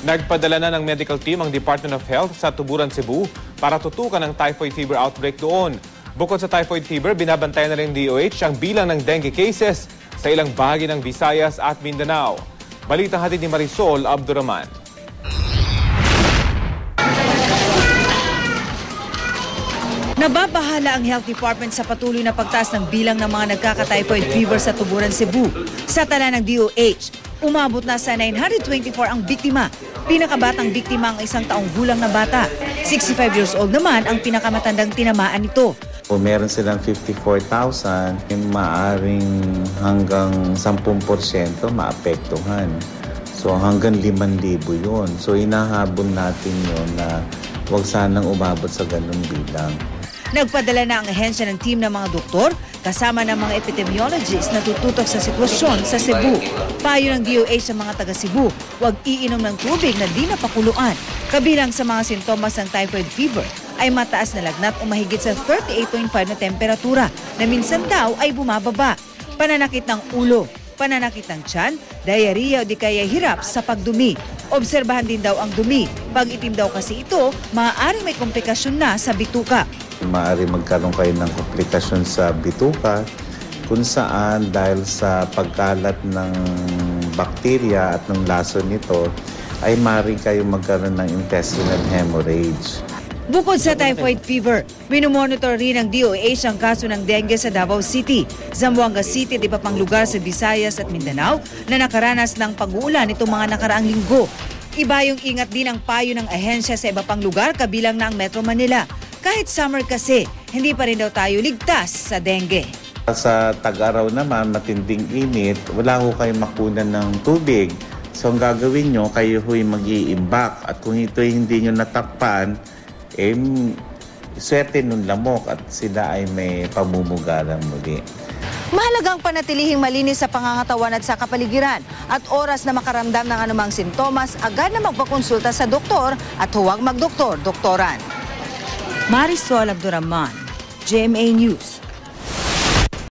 Nagpadala na ng medical team ang Department of Health sa Tuburan, Cebu para tutukan ang typhoid fever outbreak doon. Bukod sa typhoid fever, binabantayan na rin ng DOH ang bilang ng dengue cases sa ilang bahagi ng Visayas at Mindanao. Balitang hatid ni Marisol Abduraman. Nababahala ang Health Department sa patuloy na pagtaas ng bilang ng mga nagkaka-typhoid fever sa Tuburan, Cebu. Sa tala ng DOH, umabot na sa 924 ang biktima. Pinakabatang biktima ang isang taong gulang na bata. 65 years old naman ang pinakamatandang tinamaan nito. Kung meron silang 54,000, maaring hanggang 10% maapektuhan. So hanggang 5,000 yun. So hinahabol natin yun na huwag sanang umabot sa ganung bilang. Nagpadala na ang ahensya ng team ng mga doktor kasama ng mga epidemiologists na tututok sa sitwasyon sa Cebu. Payo ng DOH sa mga taga Cebu, huwag iinom ng tubig na di napakuluan. Kabilang sa mga sintomas ng typhoid fever ay mataas na lagnat o mahigit sa 38.5 na temperatura na minsan daw ay bumababa. Pananakit ng ulo, pananakit ng tiyan, diarrhea o di kaya hirap sa pagdumi. Obserbahan din daw ang dumi. Pag itim daw kasi ito, maaaring may komplikasyon na sa bituka. Maaari magkaroon kayo ng komplikasyon sa bituka kung saan dahil sa pagkalat ng bakterya at ng lason nito ay maaari kayo magkaroon ng intestinal hemorrhage. Bukod sa typhoid fever, minumonitor rin ng DOH ang kaso ng dengue sa Davao City, Zamboanga City at iba pang lugar sa Visayas at Mindanao na nakaranas ng pag-uulan itong mga nakaraang linggo. Iba yung ingat din ang payo ng ahensya sa iba pang lugar kabilang na ang Metro Manila. Kahit summer kasi, hindi pa rin daw tayo ligtas sa dengue. Sa tag-araw naman, matinding init, wala ho kayong makunan ng tubig. So ang gagawin nyo, kayo ho'y mag-iimbak. At kung ito'y hindi nyo natakpan, swerte nun lamok at sila ay may pamumugaran muli. Mahalagang panatilihing malinis sa pangangatawan at sa kapaligiran at oras na makaramdam ng anumang sintomas, agad na magpakonsulta sa doktor at huwag magdoktor-doktoran. Marisol Abduraman, GMA News.